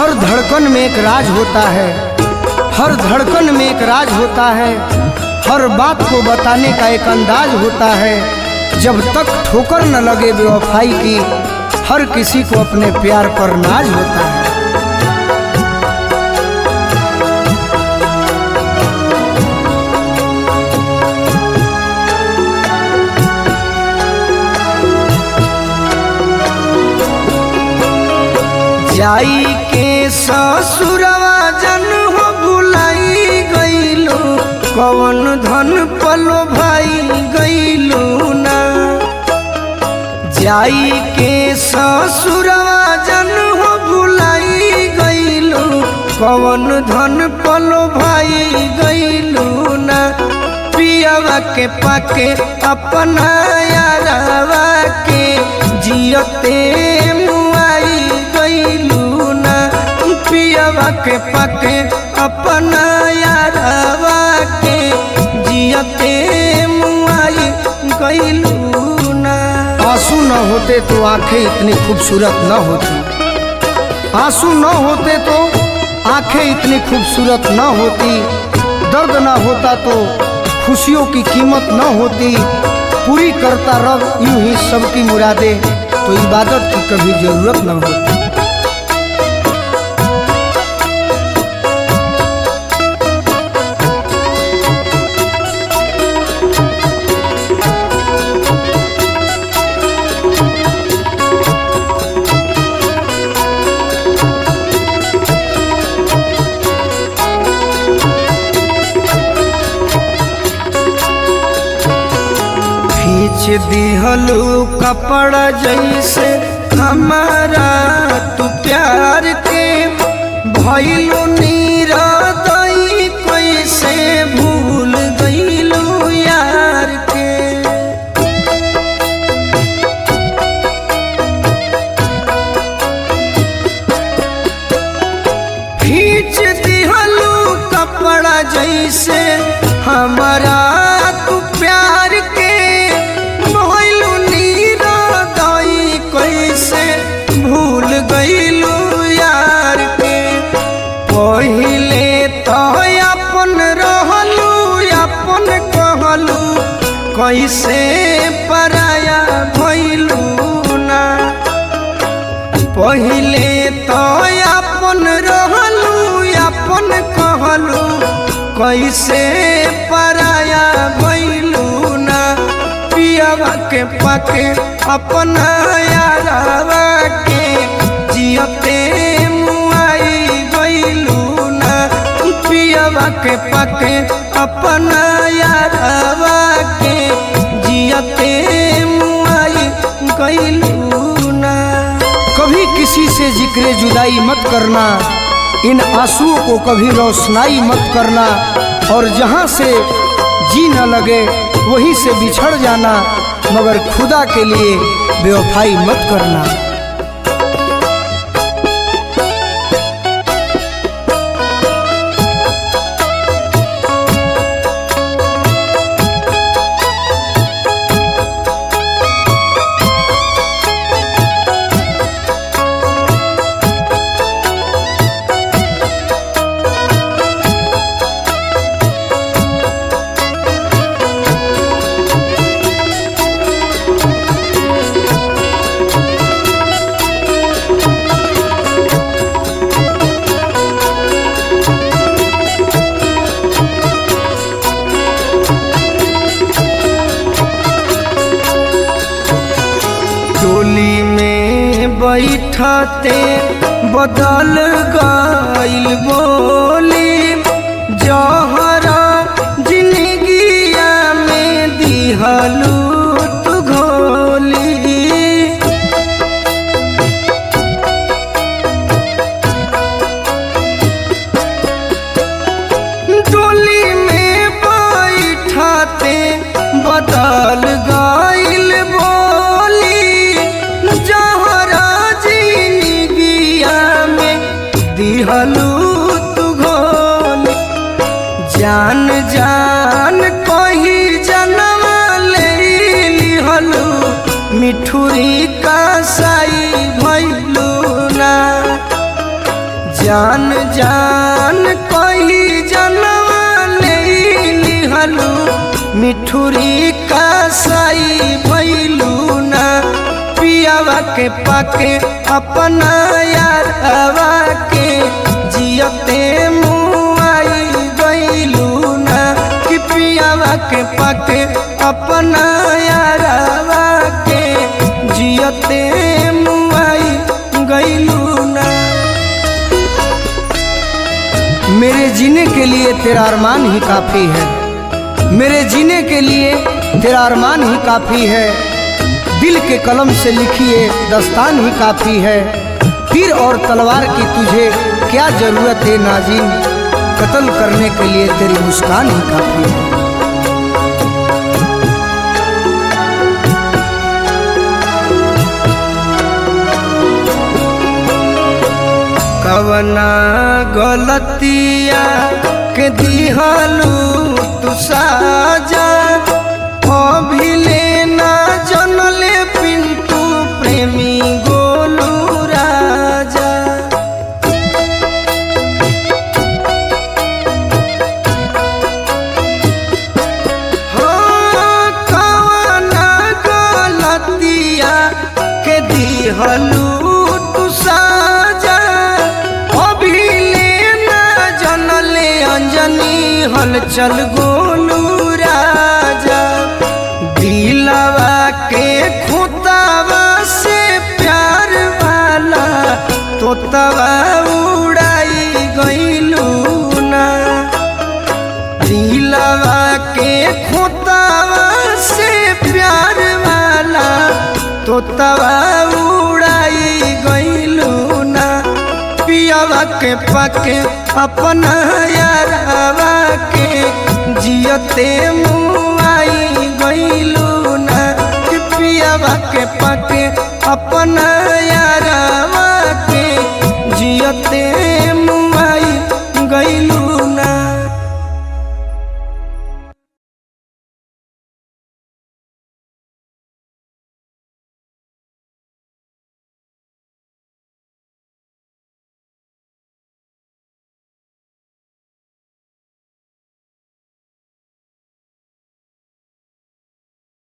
हर धड़कन में एक राज होता है, हर धड़कन में एक राज होता है, हर बात को बताने का एक अंदाज होता है। जब तक ठोकर न लगे बेवफाई की, हर किसी को अपने प्यार पर नाज होता है। जाई के ससुरवा जन हो भुलाई गईलू, कवन धन पलो भाई गईलू ना। जाई के ससुरवा जन हो भुलाई गईलू, कवन धन पलो भाई गईलू ना। पियावा के पाके अपना यारवा के जियते मुआई गईलू ना। पियावा के पाके अपना यारवा के जियते मुआई गईलू ना। आंसू न होते तो आंखें इतनी खूबसूरत न होती, आंसू न होते तो आंखें इतनी खूबसूरत न होती। दर्द न होता तो खुशियों की कीमत न होती। पूरी करता रब यूं ही सबकी मुरादें, तो इबादत की कभी जरूरत न होती। खींच दिहलू कपड़ा जैसे हमारा तू प्यार के, भइलू नीरदई कैसे भूल गईलू यार के। खींच दिहलू कपड़ा जैसे हमारा तू प्यार के, भूल गईलू यार के। पहिले तो अपन रहलू अपन कहलू, कैसे पराया भइलू ना। पहिले तो अपन रहलू अपन कहलू, कैसे पराया भइलू ना। पियावा के पाके अपना यारवा के जियते मुआई गईलू ना। पियावा के पाके अपना यारवा के जियते मुआई गईलू ना। कभी किसी से जिक्र जुदाई मत करना, इन आंसुओं को कभी रोशनाई मत करना। और जहाँ से जी न लगे वहीं से बिछड़ जाना, मगर खुदा के लिए बेवफाई मत करना। डोली में बैठते बदल गईल बोली, जहरा जिंदगिया में दिहलू तू घोली। डोली में बैठते बदल गईल बोली, जहरा जिंदगिया में दिहलू तू घोली। जान जान कही जन्म ले लिहलू, मिठुरी का साई भइलू ना। जान जान कोई जनवा ले लिहलू मिठुरी का साई भैलू ना पियावा के पाके अपना यारवा के जियते मुआई गईलू ना कि पियावा के पाके अपना यारवा के जियते मुआई गईलू ना। मेरे जीने के लिए तेरा अरमान ही काफी है, मेरे जीने के लिए तेरा अरमान ही काफी है, दिल के कलम से लिखिए दस्तान ही काफी है। तीर और तलवार की तुझे क्या जरूरत है नाज़ीन, कत्ल करने के लिए तेरी मुस्कान ही काफी है। कवना गलतिया के दिहलू तू साजा अभी लेना जनले पिंटू प्रेमी गोलू राजा। हो कवना गलतिया के दिहलू तू साजा हलचल गोलू राजा। दिलवा के खुदावा से प्यार वाला तोतवा उड़ाई गईलू ना, दिलवा के खुदावा से प्यार वाला तोतवा उड़ाई गईलू ना पियावा के पाके अपना यारवा के जियते मुआई गईलू ना कि पियावा के पाके अपना यारवा के जियते मुआई गईलू ना।